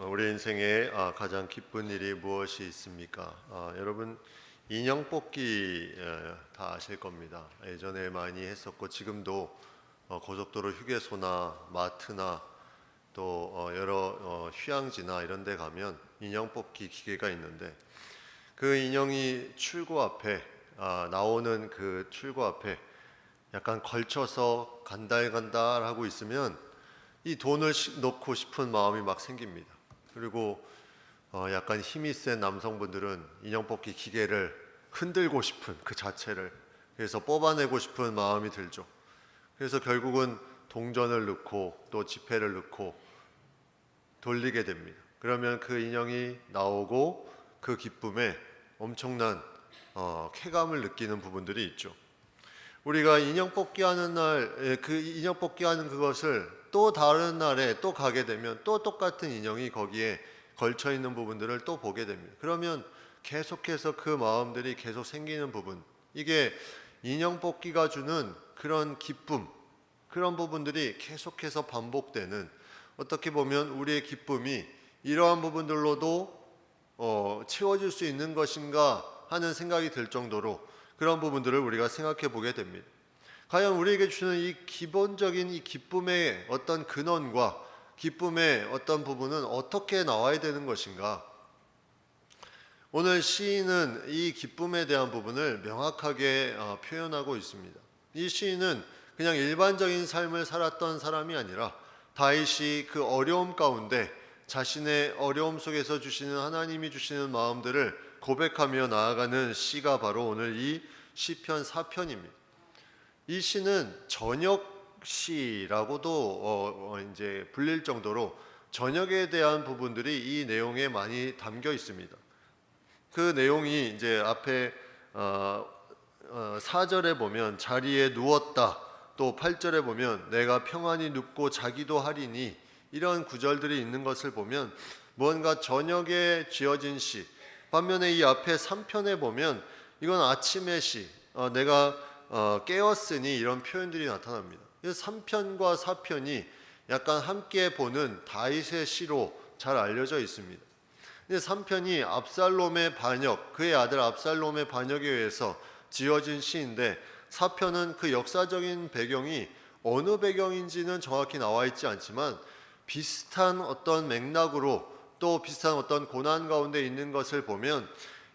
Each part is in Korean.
우리 인생에 가장 기쁜 일이 무엇이 있습니까? 여러분 인형 뽑기 다 아실 겁니다. 예전에 많이 했었고 지금도 고속도로 휴게소나 마트나 또 여러 휴양지나 이런 데 가면 인형 뽑기 기계가 있는데 그 인형이 출구 앞에 나오는 그 출구 앞에 약간 걸쳐서 간달간달 하고 있으면 이 돈을 넣고 싶은 마음이 막 생깁니다. 그리고 약간 힘이 센 남성분들은 인형 뽑기 기계를 흔들고 싶은 그 자체를, 그래서 뽑아내고 싶은 마음이 들죠. 그래서 결국은 동전을 넣고 또 지폐를 넣고 돌리게 됩니다. 그러면 그 인형이 나오고 그 기쁨에 엄청난 쾌감을 느끼는 부분들이 있죠. 우리가 인형 뽑기 하는 날, 그 인형 뽑기 하는 그것을 또 다른 날에 또 가게 되면 또 똑같은 인형이 거기에 걸쳐 있는 부분들을 또 보게 됩니다. 그러면 계속해서 그 마음들이 계속 생기는 부분, 이게 인형 뽑기가 주는 그런 기쁨, 그런 부분들이 계속해서 반복되는, 어떻게 보면 우리의 기쁨이 이러한 부분들로도 채워질 수 있는 것인가 하는 생각이 들 정도로 그런 부분들을 우리가 생각해 보게 됩니다. 과연 우리에게 주는 이 기본적인 이 기쁨의 어떤 근원과 기쁨의 어떤 부분은 어떻게 나와야 되는 것인가? 오늘 시인은 이 기쁨에 대한 부분을 명확하게 표현하고 있습니다. 이 시인은 그냥 일반적인 삶을 살았던 사람이 아니라 다윗이 그 어려움 가운데 자신의 어려움 속에서 주시는 하나님이 주시는 마음들을 고백하며 나아가는 시가 바로 오늘 이 시편 4편입니다. 이 시는 저녁 시라고도 이제 불릴 정도로 저녁에 대한 부분들이 이 내용에 많이 담겨 있습니다. 그 내용이 이제 앞에 4절에 보면 자리에 누웠다, 또 8절에 보면 내가 평안히 눕고 자기도 하리니, 이런 구절들이 있는 것을 보면 무언가 저녁에 지어진 시, 반면에 이 앞에 3편에 보면 이건 아침의 시, 내가 깨었으니, 이런 표현들이 나타납니다. 3편과 4편이 약간 함께 보는 다윗의 시로 잘 알려져 있습니다. 3편이 압살롬의 반역, 그의 아들 압살롬의 반역에 의해서 지어진 시인데 4편은 그 역사적인 배경이 어느 배경인지는 정확히 나와 있지 않지만 비슷한 어떤 맥락으로 또 비슷한 어떤 고난 가운데 있는 것을 보면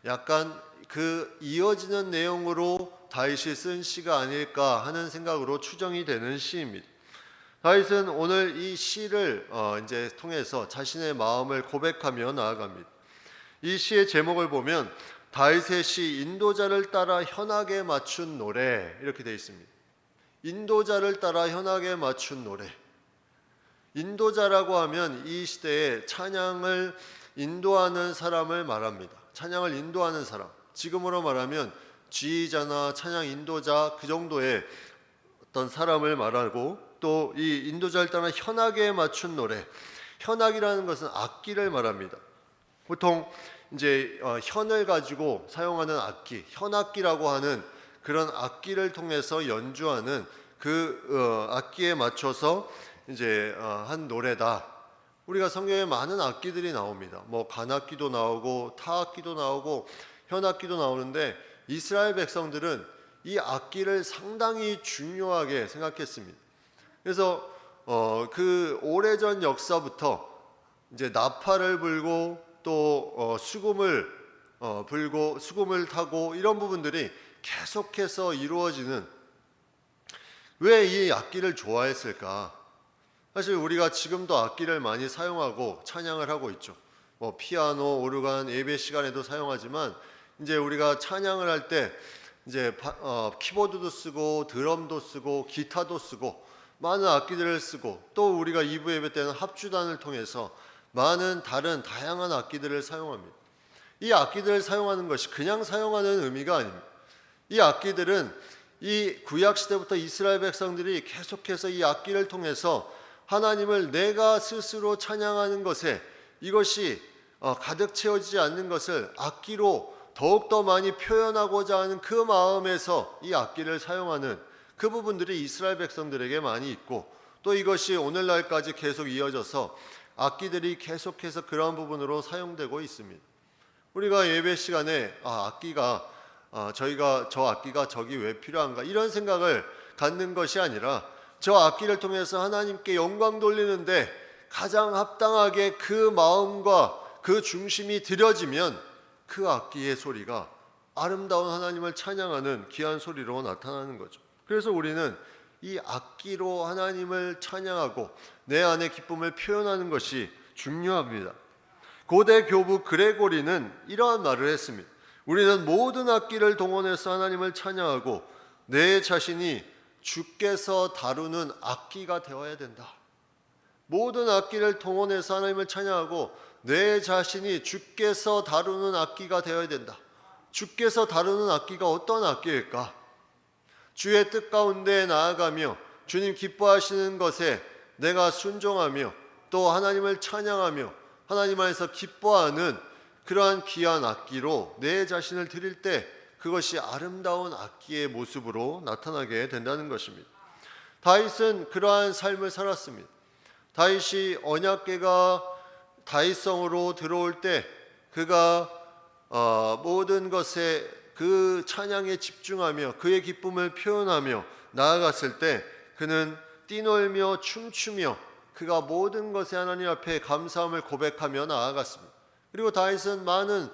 약간 그 이어지는 내용으로 다윗이 쓴 시가 아닐까 하는 생각으로 추정이 되는 시입니다. 다윗은 오늘 이 시를 이제 통해서 자신의 마음을 고백하며 나아갑니다. 이 시의 제목을 보면 다윗의 시 인도자를 따라 현악에 맞춘 노래, 이렇게 되어 있습니다. 인도자를 따라 현악에 맞춘 노래. 인도자라고 하면 이 시대에 찬양을 인도하는 사람을 말합니다. 찬양을 인도하는 사람, 지금으로 말하면 지휘자나 찬양 인도자, 그 정도의 어떤 사람을 말하고, 또 이 인도자를 따라 현악에 맞춘 노래, 현악이라는 것은 악기를 말합니다. 보통 이제 현을 가지고 사용하는 악기, 현악기라고 하는 그런 악기를 통해서 연주하는 그 악기에 맞춰서 이제 한 노래다. 우리가 성경에 많은 악기들이 나옵니다. 뭐 관악기도 나오고 타악기도 나오고 현악기도 나오는데 이스라엘 백성들은 이 악기를 상당히 중요하게 생각했습니다. 그래서 그 오래전 역사부터 이제 나팔을 불고 또 수금을 불고 수금을 타고 이런 부분들이 계속해서 이루어지는, 왜 이 악기를 좋아했을까? 사실 우리가 지금도 악기를 많이 사용하고 찬양을 하고 있죠. 뭐 피아노, 오르간 예배 시간에도 사용하지만 이제 우리가 찬양을 할 때 이제 키보드도 쓰고 드럼도 쓰고 기타도 쓰고 많은 악기들을 쓰고, 또 우리가 2부 예배 때는 합주단을 통해서 많은 다른 다양한 악기들을 사용합니다. 이 악기들을 사용하는 것이 그냥 사용하는 의미가 아닙니다. 이 악기들은 이 구약 시대부터 이스라엘 백성들이 계속해서 이 악기를 통해서 하나님을 내가 스스로 찬양하는 것에 이것이 가득 채워지지 않는 것을 악기로 더욱더 많이 표현하고자 하는 그 마음에서 이 악기를 사용하는 그 부분들이 이스라엘 백성들에게 많이 있고, 또 이것이 오늘날까지 계속 이어져서 악기들이 계속해서 그러한 부분으로 사용되고 있습니다. 우리가 예배 시간에 저희가 저 악기가 저기 왜 필요한가 이런 생각을 갖는 것이 아니라 저 악기를 통해서 하나님께 영광 돌리는데 가장 합당하게 그 마음과 그 중심이 들여지면 그 악기의 소리가 아름다운 하나님을 찬양하는 귀한 소리로 나타나는 거죠. 그래서 우리는 이 악기로 하나님을 찬양하고 내 안의 기쁨을 표현하는 것이 중요합니다. 고대 교부 그레고리는 이러한 말을 했습니다. 우리는 모든 악기를 동원해서 하나님을 찬양하고 내 자신이 주께서 다루는 악기가 되어야 된다. 모든 악기를 동원해서 하나님을 찬양하고 내 자신이 주께서 다루는 악기가 되어야 된다. 주께서 다루는 악기가 어떤 악기일까? 주의 뜻 가운데 나아가며 주님 기뻐하시는 것에 내가 순종하며 또 하나님을 찬양하며 하나님 안에서 기뻐하는 그러한 귀한 악기로 내 자신을 드릴 때 그것이 아름다운 악기의 모습으로 나타나게 된다는 것입니다. 다윗은 그러한 삶을 살았습니다. 다윗이 언약궤가 다윗성으로 들어올 때 그가 모든 것에 그 찬양에 집중하며 그의 기쁨을 표현하며 나아갔을 때 그는 뛰놀며 춤추며 그가 모든 것에 하나님 앞에 감사함을 고백하며 나아갔습니다. 그리고 다윗은 많은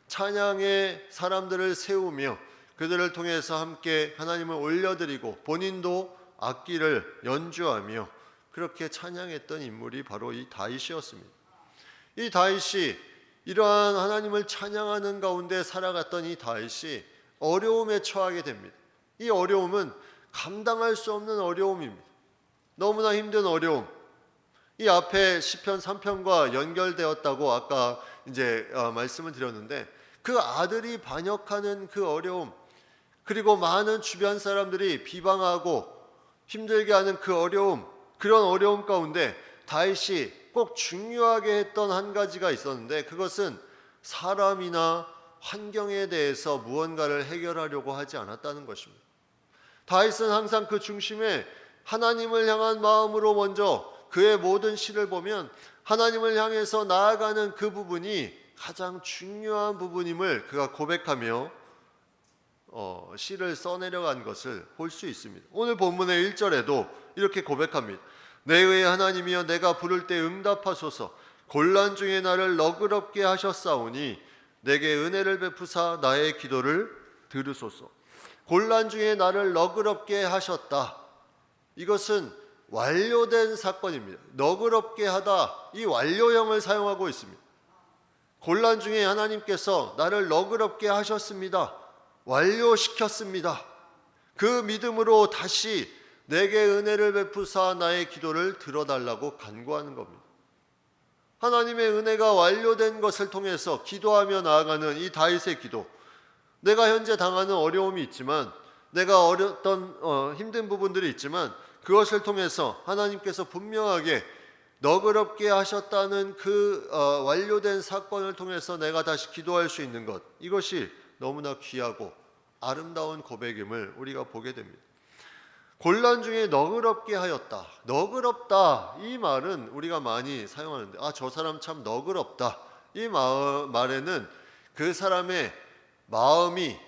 찬양의 사람들을 세우며 그들을 통해서 함께 하나님을 올려드리고 본인도 악기를 연주하며 그렇게 찬양했던 인물이 바로 이 다윗이었습니다. 이 다윗이 이러한 하나님을 찬양하는 가운데 살아갔던 이 다윗이 어려움에 처하게 됩니다. 이 어려움은 감당할 수 없는 어려움입니다. 너무나 힘든 어려움. 이 앞에 시편 3편과 연결되었다고 아까 이제 말씀을 드렸는데 그 아들이 반역하는 그 어려움, 그리고 많은 주변 사람들이 비방하고 힘들게 하는 그 어려움, 그런 어려움 가운데 다윗이 꼭 중요하게 했던 한 가지가 있었는데 그것은 사람이나 환경에 대해서 무언가를 해결하려고 하지 않았다는 것입니다. 다윗은 항상 그 중심에 하나님을 향한 마음으로 먼저 그의 모든 시를 보면 하나님을 향해서 나아가는 그 부분이 가장 중요한 부분임을 그가 고백하며 시를 써내려간 것을 볼 수 있습니다. 오늘 본문의 1절에도 이렇게 고백합니다. 내 의의 하나님이여 내가 부를 때 응답하소서. 곤란 중에 나를 너그럽게 하셨사오니 내게 은혜를 베푸사 나의 기도를 들으소서. 곤란 중에 나를 너그럽게 하셨다. 이것은 완료된 사건입니다. 너그럽게 하다, 이 완료형을 사용하고 있습니다. 곤란 중에 하나님께서 나를 너그럽게 하셨습니다. 완료시켰습니다. 그 믿음으로 다시 내게 은혜를 베푸사 나의 기도를 들어달라고 간구하는 겁니다. 하나님의 은혜가 완료된 것을 통해서 기도하며 나아가는 이 다윗의 기도. 내가 현재 당하는 어려움이 있지만, 내가 어렸던 힘든 부분들이 있지만 그것을 통해서 하나님께서 분명하게 너그럽게 하셨다는 그 완료된 사건을 통해서 내가 다시 기도할 수 있는 것, 이것이 너무나 귀하고 아름다운 고백임을 우리가 보게 됩니다. 곤란 중에 너그럽게 하였다. 너그럽다, 이 말은 우리가 많이 사용하는데 저 사람 참 너그럽다, 이 말에는 그 사람의 마음이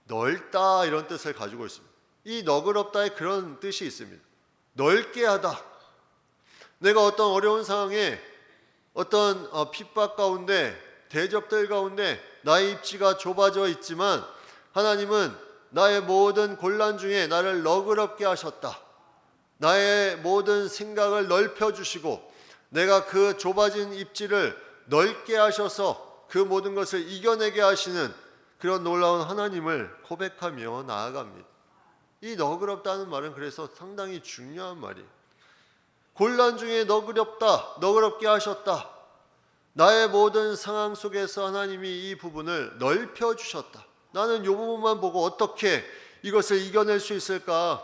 넓다 이런 뜻을 가지고 있습니다. 이 너그럽다에 그런 뜻이 있습니다. 넓게 하다. 내가 어떤 어려운 상황에 어떤 핍박 가운데 대적들 가운데 나의 입지가 좁아져 있지만 하나님은 나의 모든 곤란 중에 나를 너그럽게 하셨다. 나의 모든 생각을 넓혀주시고 내가 그 좁아진 입지를 넓게 하셔서 그 모든 것을 이겨내게 하시는 그런 놀라운 하나님을 고백하며 나아갑니다. 이 너그럽다는 말은 그래서 상당히 중요한 말이에요. 곤란 중에 너그럽다, 너그럽게 하셨다. 나의 모든 상황 속에서 하나님이 이 부분을 넓혀주셨다. 나는 이 부분만 보고 어떻게 이것을 이겨낼 수 있을까?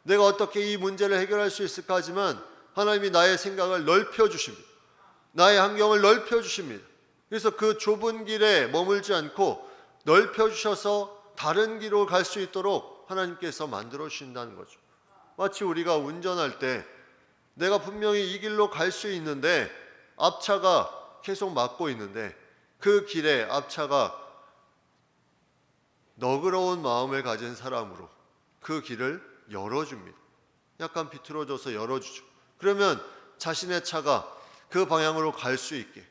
내가 어떻게 이 문제를 해결할 수 있을까? 하지만 하나님이 나의 생각을 넓혀주십니다. 나의 환경을 넓혀주십니다. 그래서 그 좁은 길에 머물지 않고 넓혀주셔서 다른 길로 갈 수 있도록 하나님께서 만들어 주신다는 거죠. 마치 우리가 운전할 때 내가 분명히 이 길로 갈 수 있는데 앞차가 계속 막고 있는데 그 길에 앞차가 너그러운 마음을 가진 사람으로 그 길을 열어줍니다. 약간 비틀어줘서 열어주죠. 그러면 자신의 차가 그 방향으로 갈 수 있게,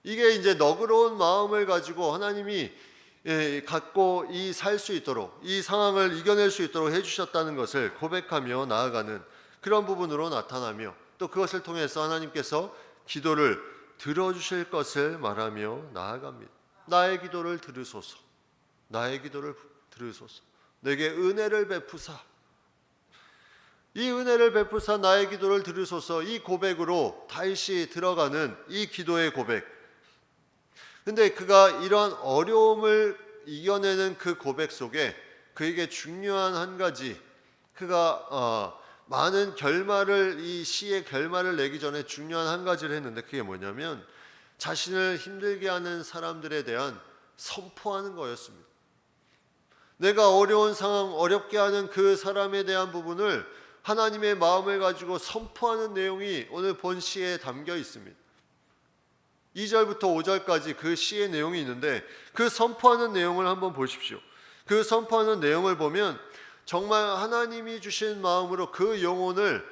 이게 이제 너그러운 마음을 가지고 하나님이 갖고 살 수 있도록, 이 상황을 이겨낼 수 있도록 해주셨다는 것을 고백하며 나아가는 그런 부분으로 나타나며, 또 그것을 통해서 하나님께서 기도를 들어주실 것을 말하며 나아갑니다. 나의 기도를 들으소서, 나의 기도를 들으소서, 내게 은혜를 베푸사, 이 은혜를 베푸사 나의 기도를 들으소서, 이 고백으로 다윗이 들어가는 이 기도의 고백. 근데 그가 이러한 어려움을 이겨내는 그 고백 속에 그에게 중요한 한 가지, 그가 많은 결말을, 이 시의 결말을 내기 전에 중요한 한 가지를 했는데, 그게 뭐냐면 자신을 힘들게 하는 사람들에 대한 선포하는 거였습니다. 내가 어려운 상황, 어렵게 하는 그 사람에 대한 부분을 하나님의 마음을 가지고 선포하는 내용이 오늘 본 시에 담겨 있습니다. 2절부터 5절까지 그 시의 내용이 있는데, 그 선포하는 내용을 한번 보십시오. 그 선포하는 내용을 보면 정말 하나님이 주신 마음으로 그 영혼을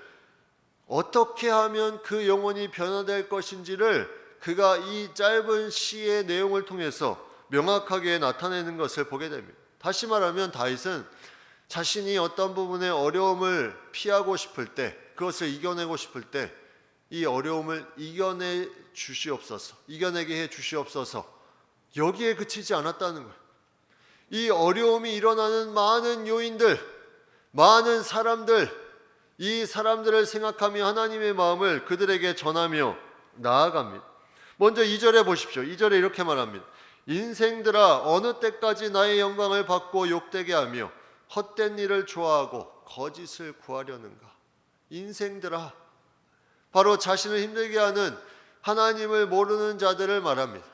어떻게 하면 그 영혼이 변화될 것인지를 그가 이 짧은 시의 내용을 통해서 명확하게 나타내는 것을 보게 됩니다. 다시 말하면 다윗은 자신이 어떤 부분의 어려움을 피하고 싶을 때, 그것을 이겨내고 싶을 때 이 어려움을 이겨내 주시옵소서, 이겨내게 해 주시옵소서, 여기에 그치지 않았다는 거예요. 이 어려움이 일어나는 많은 요인들, 많은 사람들, 이 사람들을 생각하며 하나님의 마음을 그들에게 전하며 나아갑니다. 먼저 2절에 보십시오. 2절에 이렇게 말합니다. 인생들아, 어느 때까지 나의 영광을 받고 욕되게 하며 헛된 일을 좋아하고 거짓을 구하려는가. 인생들아, 바로 자신을 힘들게 하는 하나님을 모르는 자들을 말합니다.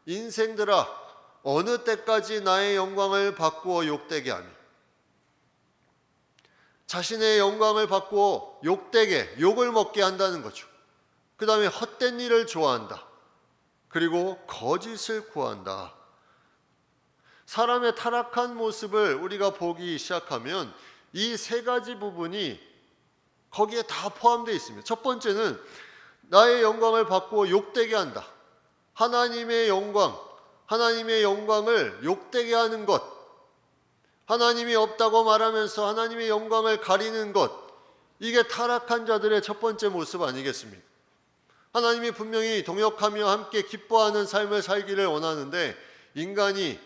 인생들아, 어느 때까지 나의 영광을 바꾸어 욕되게 하며, 자신의 영광을 바꾸어 욕되게, 욕을 먹게 한다는 거죠. 그 다음에 헛된 일을 좋아한다. 그리고 거짓을 구한다. 사람의 타락한 모습을 우리가 보기 시작하면 이 세 가지 부분이 거기에 다 포함되어 있습니다. 첫 번째는 나의 영광을 바꾸어 욕되게 한다. 하나님의 영광, 하나님의 영광을 욕되게 하는 것, 하나님이 없다고 말하면서 하나님의 영광을 가리는 것, 이게 타락한 자들의 첫 번째 모습 아니겠습니까? 하나님이 분명히 동역하며 함께 기뻐하는 삶을 살기를 원하는데, 인간이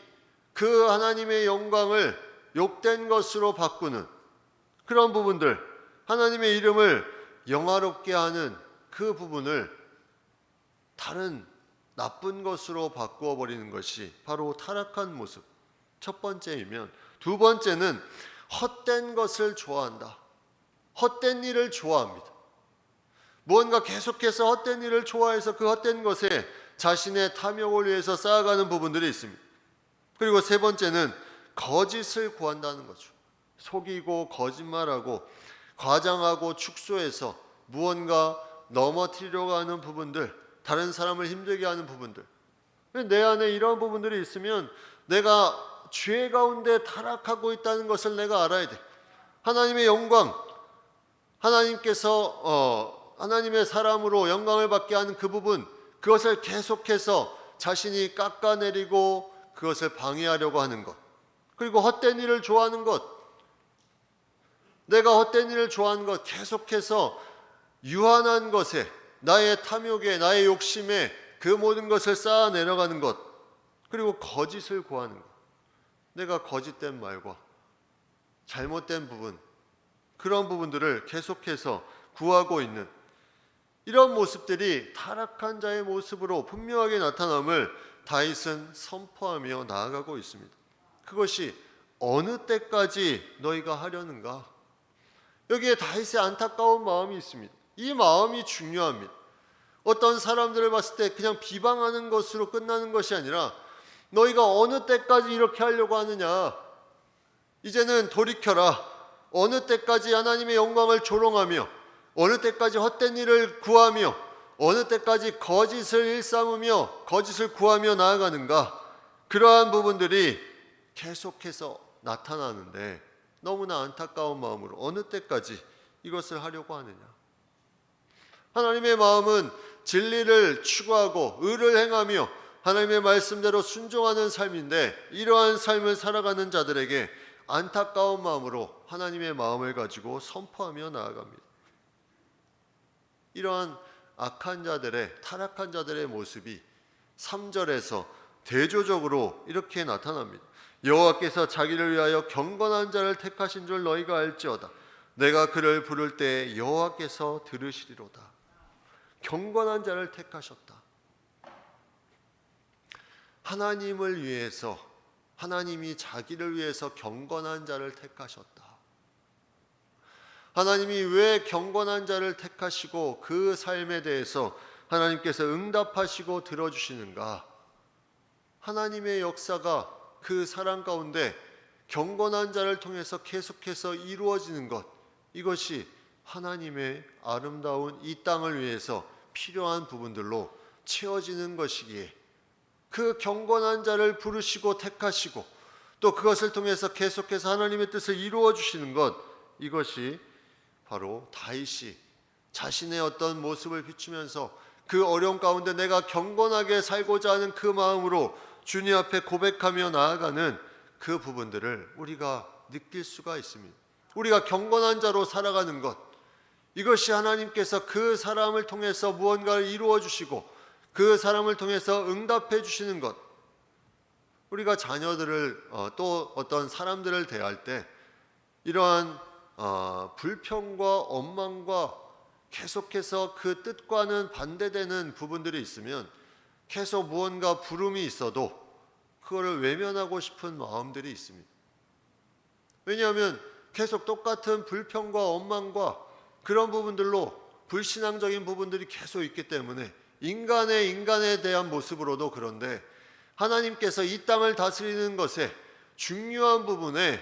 그 하나님의 영광을 욕된 것으로 바꾸는 그런 부분들, 하나님의 이름을 영화롭게 하는 그 부분을 다른 나쁜 것으로 바꾸어 버리는 것이 바로 타락한 모습, 첫 번째이면, 두 번째는 헛된 것을 좋아한다. 헛된 일을 좋아합니다. 무언가 계속해서 헛된 일을 좋아해서 그 헛된 것에 자신의 탐욕을 위해서 쌓아가는 부분들이 있습니다. 그리고 세 번째는 거짓을 구한다는 거죠. 속이고 거짓말하고 과장하고 축소해서 무언가 넘어뜨리려고 하는 부분들, 다른 사람을 힘들게 하는 부분들. 내 안에 이런 부분들이 있으면 내가 죄 가운데 타락하고 있다는 것을 내가 알아야 돼. 하나님의 영광, 하나님께서 하나님의 사람으로 영광을 받게 하는 그 부분, 그것을 계속해서 자신이 깎아내리고 그것을 방해하려고 하는 것, 그리고 헛된 일을 좋아하는 것, 내가 헛된 일을 좋아하는 것, 계속해서 유한한 것에, 나의 탐욕에, 나의 욕심에 그 모든 것을 쌓아 내려가는 것, 그리고 거짓을 구하는 것, 내가 거짓된 말과 잘못된 부분, 그런 부분들을 계속해서 구하고 있는 이런 모습들이 타락한 자의 모습으로 분명하게 나타남을 다윗은 선포하며 나아가고 있습니다. 그것이 어느 때까지 너희가 하려는가? 여기에 다윗의 안타까운 마음이 있습니다. 이 마음이 중요합니다. 어떤 사람들을 봤을 때 그냥 비방하는 것으로 끝나는 것이 아니라, 너희가 어느 때까지 이렇게 하려고 하느냐? 이제는 돌이켜라. 어느 때까지 하나님의 영광을 조롱하며, 어느 때까지 헛된 일을 구하며, 어느 때까지 거짓을 일삼으며 거짓을 구하며 나아가는가? 그러한 부분들이 계속해서 나타나는데 너무나 안타까운 마음으로 어느 때까지 이것을 하려고 하느냐? 하나님의 마음은 진리를 추구하고 의를 행하며 하나님의 말씀대로 순종하는 삶인데 이러한 삶을 살아가는 자들에게 안타까운 마음으로 하나님의 마음을 가지고 선포하며 나아갑니다. 이러한 악한 자들의, 타락한 자들의 모습이 3절에서 대조적으로 이렇게 나타납니다. 여호와께서 자기를 위하여 경건한 자를 택하신 줄 너희가 알지어다. 내가 그를 부를 때 여호와께서 들으시리로다. 경건한 자를 택하셨다. 하나님을 위해서, 하나님이 자기를 위해서 경건한 자를 택하셨다. 하나님이 왜 경건한 자를 택하시고 그 삶에 대해서 하나님께서 응답하시고 들어주시는가? 하나님의 역사가 그 사람 가운데 경건한 자를 통해서 계속해서 이루어지는 것, 이것이 하나님의 아름다운 이 땅을 위해서 필요한 부분들로 채워지는 것이기에 그 경건한 자를 부르시고 택하시고 또 그것을 통해서 계속해서 하나님의 뜻을 이루어 주시는 것, 이것이 바로 다윗이 자신의 어떤 모습을 비추면서 그 어려움 가운데 내가 경건하게 살고자 하는 그 마음으로 주님 앞에 고백하며 나아가는 그 부분들을 우리가 느낄 수가 있습니다. 우리가 경건한 자로 살아가는 것, 이것이 하나님께서 그 사람을 통해서 무언가를 이루어 주시고 그 사람을 통해서 응답해 주시는 것. 우리가 자녀들을 또 어떤 사람들을 대할 때 이러한 불평과 원망과 계속해서 그 뜻과는 반대되는 부분들이 있으면 계속 무언가 부름이 있어도 그거를 외면하고 싶은 마음들이 있습니다. 왜냐하면 계속 똑같은 불평과 원망과 그런 부분들로 불신앙적인 부분들이 계속 있기 때문에 인간에 대한 모습으로도 그런데 하나님께서 이 땅을 다스리는 것에 중요한 부분에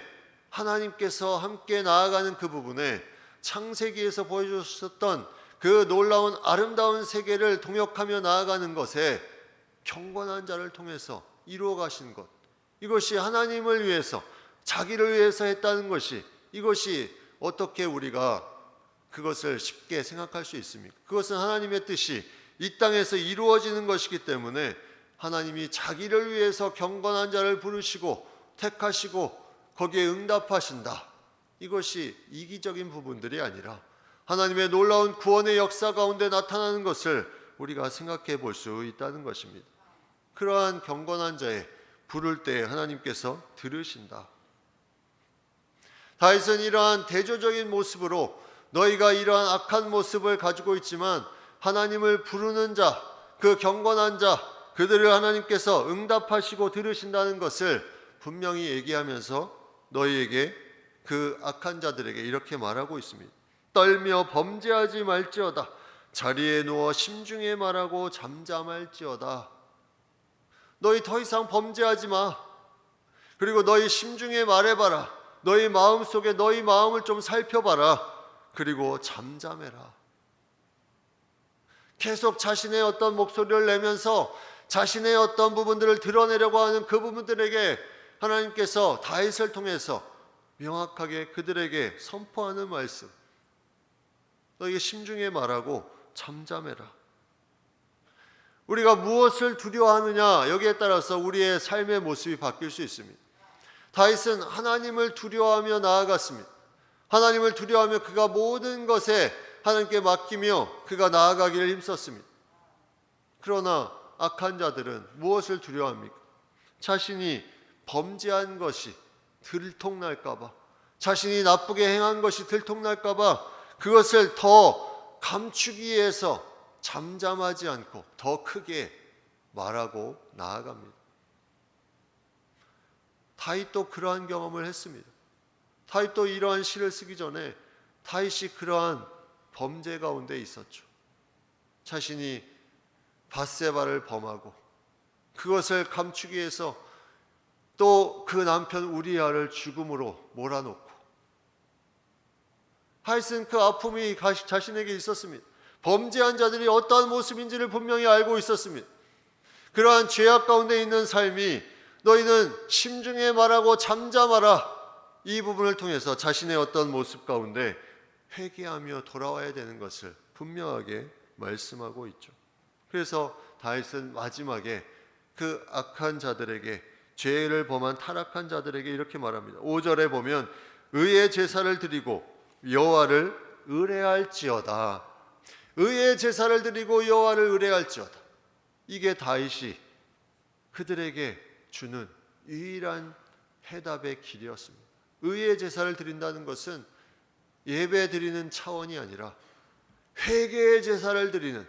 하나님께서 함께 나아가는 그 부분에 창세기에서 보여주셨던 그 놀라운 아름다운 세계를 동역하며 나아가는 것에 경건한 자를 통해서 이루어 가신 것, 이것이 하나님을 위해서 자기를 위해서 했다는 것이, 이것이 어떻게 우리가 그것을 쉽게 생각할 수 있습니까? 그것은 하나님의 뜻이 이 땅에서 이루어지는 것이기 때문에 하나님이 자기를 위해서 경건한 자를 부르시고 택하시고 거기에 응답하신다. 이것이 이기적인 부분들이 아니라 하나님의 놀라운 구원의 역사 가운데 나타나는 것을 우리가 생각해 볼 수 있다는 것입니다. 그러한 경건한 자의 부를 때 하나님께서 들으신다. 다윗은 이러한 대조적인 모습으로 너희가 이러한 악한 모습을 가지고 있지만 하나님을 부르는 자, 그 경건한 자, 그들을 하나님께서 응답하시고 들으신다는 것을 분명히 얘기하면서 너희에게, 그 악한 자들에게 이렇게 말하고 있습니다. 떨며 범죄하지 말지어다. 자리에 누워 심중에 말하고 잠잠할지어다. 너희 더 이상 범죄하지 마. 그리고 너희 심중에 말해봐라. 너희 마음속에 너희 마음을 좀 살펴봐라. 그리고 잠잠해라. 계속 자신의 어떤 목소리를 내면서 자신의 어떤 부분들을 드러내려고 하는 그 부분들에게 하나님께서 다윗을 통해서 명확하게 그들에게 선포하는 말씀, 너희가 심중에 말하고 잠잠해라. 우리가 무엇을 두려워하느냐, 여기에 따라서 우리의 삶의 모습이 바뀔 수 있습니다. 다윗은 하나님을 두려워하며 나아갔습니다. 하나님을 두려워하며 그가 모든 것에 하나님께 맡기며 그가 나아가기를 힘썼습니다. 그러나 악한 자들은 무엇을 두려워합니까? 자신이 범죄한 것이 들통날까 봐, 자신이 나쁘게 행한 것이 들통날까 봐 그것을 더 감추기 위해서 잠잠하지 않고 더 크게 말하고 나아갑니다. 다윗도 그러한 경험을 했습니다. 다윗도 이러한 시를 쓰기 전에 다윗이 그러한 범죄 가운데 있었죠. 자신이 밧세바를 범하고 그것을 감추기 위해서 또 그 남편 우리아를 죽음으로 몰아놓고, 다윗은 그 아픔이 자신에게 있었습니다. 범죄한 자들이 어떠한 모습인지를 분명히 알고 있었습니다. 그러한 죄악 가운데 있는 삶이 너희는 심중에 말하고 잠잠하라, 이 부분을 통해서 자신의 어떤 모습 가운데 회개하며 돌아와야 되는 것을 분명하게 말씀하고 있죠. 그래서 다윗은 마지막에 그 악한 자들에게, 죄를 범한 타락한 자들에게 이렇게 말합니다. 5절에 보면 의의 제사를 드리고 여호와를 의뢰할지어다. 의의 제사를 드리고 여호와를 의뢰할지어다. 이게 다윗이 그들에게 주는 유일한 해답의 길이었습니다. 의의 제사를 드린다는 것은 예배 드리는 차원이 아니라 회개의 제사를 드리는,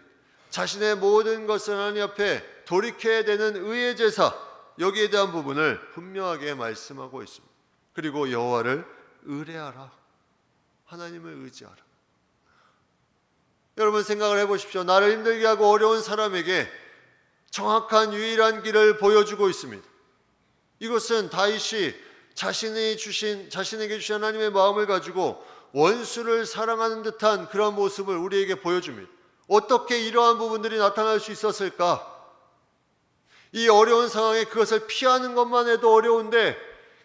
자신의 모든 것을 하나님 앞에 돌이켜야 되는 의의 제사, 여기에 대한 부분을 분명하게 말씀하고 있습니다. 그리고 여호와를 의뢰하라, 하나님을 의지하라. 여러분 생각을 해보십시오. 나를 힘들게 하고 어려운 사람에게 정확한 유일한 길을 보여주고 있습니다. 이것은 다윗이 자신에게 주신 하나님의 마음을 가지고 원수를 사랑하는 듯한 그런 모습을 우리에게 보여줍니다. 어떻게 이러한 부분들이 나타날 수 있었을까? 이 어려운 상황에 그것을 피하는 것만 해도 어려운데,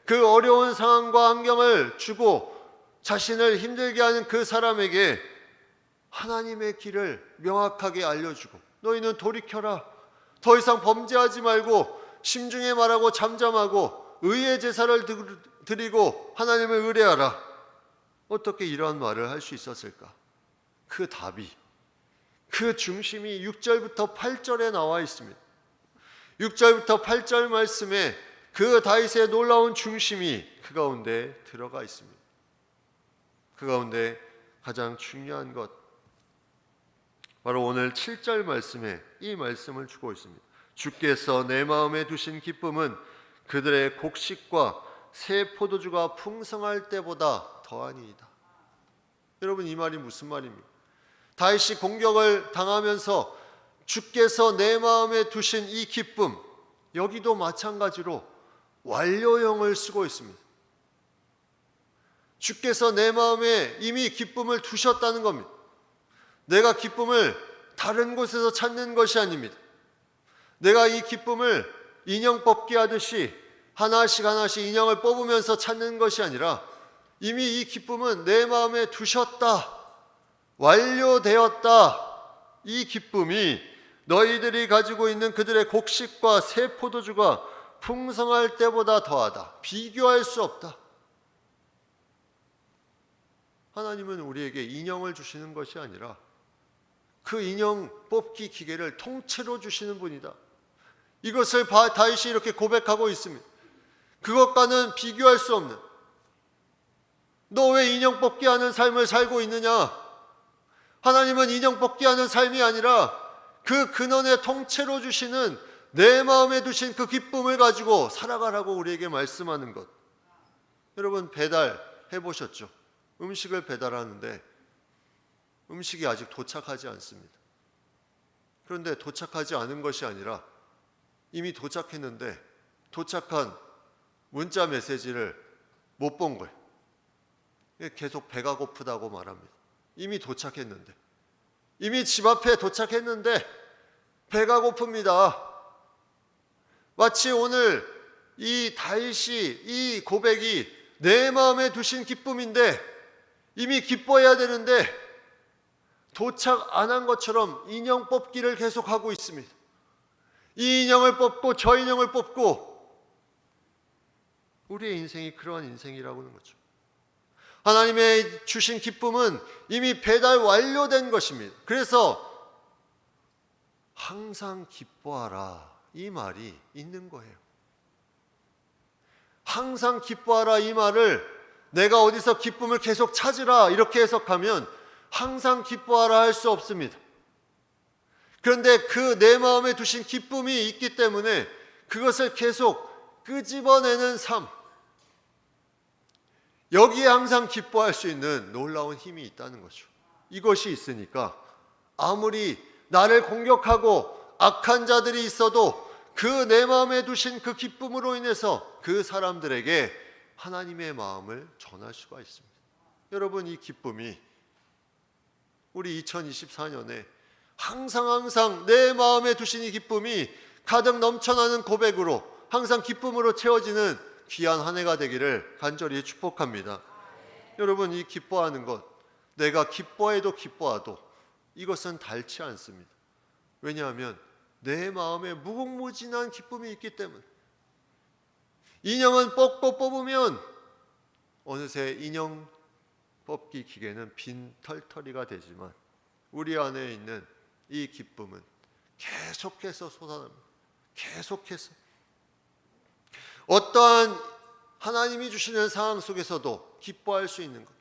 그 어려운 상황과 환경을 주고 자신을 힘들게 하는 그 사람에게 하나님의 길을 명확하게 알려주고, 너희는 돌이켜라, 더 이상 범죄하지 말고 심중에 말하고 잠잠하고 의의 제사를 드리고 하나님을 의뢰하라. 어떻게 이러한 말을 할 수 있었을까? 그 답이, 그 중심이 6절부터 8절에 나와 있습니다. 6절부터 8절 말씀에 그 다윗의 놀라운 중심이 그 가운데 들어가 있습니다. 그 가운데 가장 중요한 것, 바로 오늘 7절 말씀에 이 말씀을 주고 있습니다. 주께서 내 마음에 두신 기쁨은 그들의 곡식과 새 포도주가 풍성할 때보다 더하니이다. 여러분, 이 말이 무슨 말입니까? 다윗이 공격을 당하면서 주께서 내 마음에 두신 이 기쁨, 여기도 마찬가지로 완료형을 쓰고 있습니다. 주께서 내 마음에 이미 기쁨을 두셨다는 겁니다. 내가 기쁨을 다른 곳에서 찾는 것이 아닙니다. 내가 이 기쁨을 인형 뽑기 하듯이 하나씩 하나씩 인형을 뽑으면서 찾는 것이 아니라 이미 이 기쁨은 내 마음에 두셨다, 완료되었다. 이 기쁨이 너희들이 가지고 있는 그들의 곡식과 새 포도주가 풍성할 때보다 더하다. 비교할 수 없다. 하나님은 우리에게 인형을 주시는 것이 아니라 그 인형 뽑기 기계를 통째로 주시는 분이다. 이것을 다윗이 이렇게 고백하고 있습니다. 그것과는 비교할 수 없는, 너 왜 인형 뽑기 하는 삶을 살고 있느냐? 하나님은 인형 뽑기 하는 삶이 아니라 그 근원에 통째로 주시는 내 마음에 두신 그 기쁨을 가지고 살아가라고 우리에게 말씀하는 것. 여러분, 배달 해보셨죠? 음식을 배달하는데 음식이 아직 도착하지 않습니다. 그런데 도착하지 않은 것이 아니라 이미 도착했는데 도착한 문자 메시지를 못 본 거예요. 계속 배가 고프다고 말합니다. 이미 도착했는데, 이미 집 앞에 도착했는데 배가 고픕니다. 마치 오늘 이 다윗이, 이 고백이 내 마음에 두신 기쁨인데 이미 기뻐해야 되는데 도착 안 한 것처럼 인형 뽑기를 계속하고 있습니다. 이 인형을 뽑고 저 인형을 뽑고, 우리의 인생이 그러한 인생이라고 하는 거죠. 하나님의 주신 기쁨은 이미 배달 완료된 것입니다. 그래서 항상 기뻐하라, 이 말이 있는 거예요. 항상 기뻐하라, 이 말을 내가 어디서 기쁨을 계속 찾으라 이렇게 해석하면 항상 기뻐하라 할 수 없습니다. 그런데 그 내 마음에 두신 기쁨이 있기 때문에 그것을 계속 끄집어내는 삶, 여기에 항상 기뻐할 수 있는 놀라운 힘이 있다는 거죠. 이것이 있으니까 아무리 나를 공격하고 악한 자들이 있어도 그 내 마음에 두신 그 기쁨으로 인해서 그 사람들에게 하나님의 마음을 전할 수가 있습니다. 여러분, 이 기쁨이 우리 2024년에 항상 내 마음에 두신 이 기쁨이 가득 넘쳐나는 고백으로 항상 기쁨으로 채워지는 귀한 한 해가 되기를 간절히 축복합니다. 여러분, 이 기뻐하는 것, 내가 기뻐해도 이것은 닳지 않습니다. 왜냐하면 내 마음에 무궁무진한 기쁨이 있기 때문에. 인형은 뽑으면 어느새 인형 뽑기 기계는 빈털터리가 되지만 우리 안에 있는 이 기쁨은 계속해서 솟아납니다. 계속해서 어떠한 하나님이 주시는 상황 속에서도 기뻐할 수 있는 것.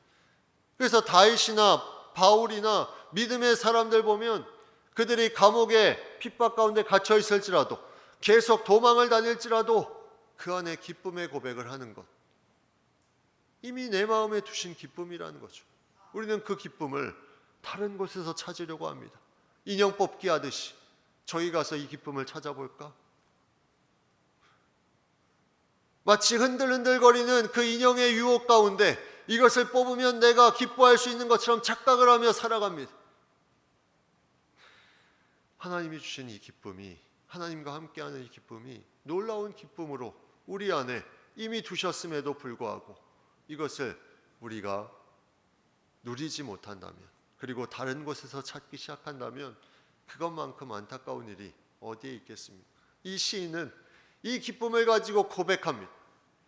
그래서 다윗이나 바울이나 믿음의 사람들 보면 그들이 감옥에 핍박 가운데 갇혀 있을지라도, 계속 도망을 다닐지라도 그 안에 기쁨의 고백을 하는 것, 이미 내 마음에 두신 기쁨이라는 거죠. 우리는 그 기쁨을 다른 곳에서 찾으려고 합니다. 인형 뽑기 하듯이 저희 가서 이 기쁨을 찾아볼까? 마치 흔들흔들거리는 그 인형의 유혹 가운데 이것을 뽑으면 내가 기뻐할 수 있는 것처럼 착각을 하며 살아갑니다. 하나님이 주신 이 기쁨이, 하나님과 함께하는 이 기쁨이 놀라운 기쁨으로 우리 안에 이미 두셨음에도 불구하고 이것을 우리가 누리지 못한다면, 그리고 다른 곳에서 찾기 시작한다면 그것만큼 안타까운 일이 어디에 있겠습니까? 이 시인은 이 기쁨을 가지고 고백합니다.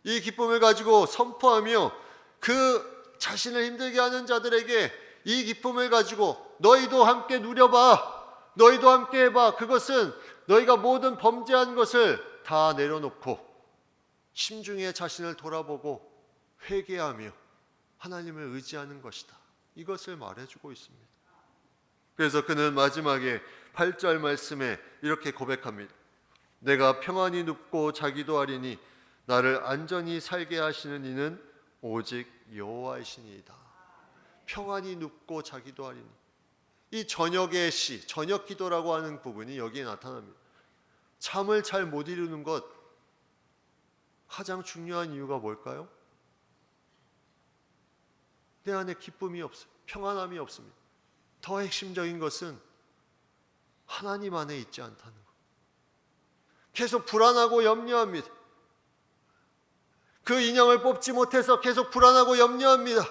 이 기쁨을 가지고 선포하며 그 자신을 힘들게 하는 자들에게 이 기쁨을 가지고 너희도 함께 누려봐, 너희도 함께 해봐. 그것은 너희가 모든 범죄한 것을 다 내려놓고 심중에 자신을 돌아보고 회개하며 하나님을 의지하는 것이다. 이것을 말해주고 있습니다. 그래서 그는 마지막에 8절 말씀에 이렇게 고백합니다. 내가 평안히 눕고 자기도 하리니 나를 안전히 살게 하시는 이는 오직 여호와이시니이다. 평안히 눕고 자기도 하리니, 이 저녁의 시, 저녁 기도라고 하는 부분이 여기에 나타납니다. 잠을 잘 못 이루는 것 가장 중요한 이유가 뭘까요? 내 안에 기쁨이 없어요. 평안함이 없습니다. 더 핵심적인 것은 하나님 안에 있지 않다는 것. 계속 불안하고 염려합니다. 그 인형을 뽑지 못해서 계속 불안하고 염려합니다.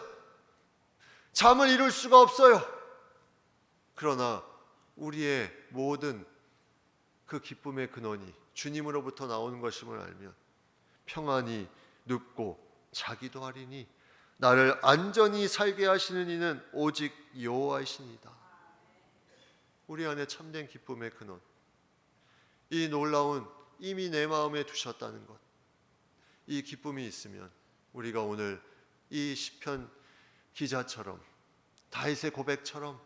잠을 이룰 수가 없어요. 그러나 우리의 모든 그 기쁨의 근원이 주님으로부터 나오는 것임을 알면 평안히 눕고 자기도 하리니 나를 안전히 살게 하시는 이는 오직 여호와이시니이다. 우리 안에 참된 기쁨의 근원, 이 놀라운 이미 내 마음에 두셨다는 것, 이 기쁨이 있으면 우리가 오늘 이 시편 기자처럼, 다윗의 고백처럼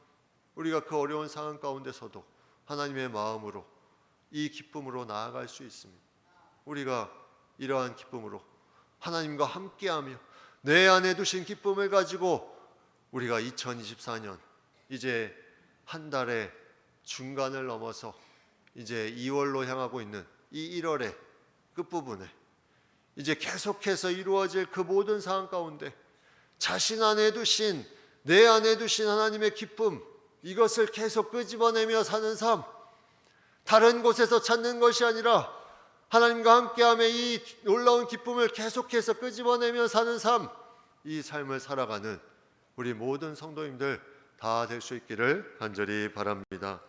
우리가 그 어려운 상황 가운데서도 하나님의 마음으로 이 기쁨으로 나아갈 수 있습니다. 우리가 이러한 기쁨으로 하나님과 함께하며 내 안에 두신 기쁨을 가지고 우리가 2024년 이제 한 달의 중간을 넘어서 이제 2월로 향하고 있는 이 1월의 끝부분에 이제 계속해서 이루어질 그 모든 상황 가운데 자신 안에 두신, 내 안에 두신 하나님의 기쁨, 이것을 계속 끄집어내며 사는 삶, 다른 곳에서 찾는 것이 아니라 하나님과 함께하며 이 놀라운 기쁨을 계속해서 끄집어내며 사는 삶, 이 삶을 살아가는 우리 모든 성도님들 다 될 수 있기를 간절히 바랍니다.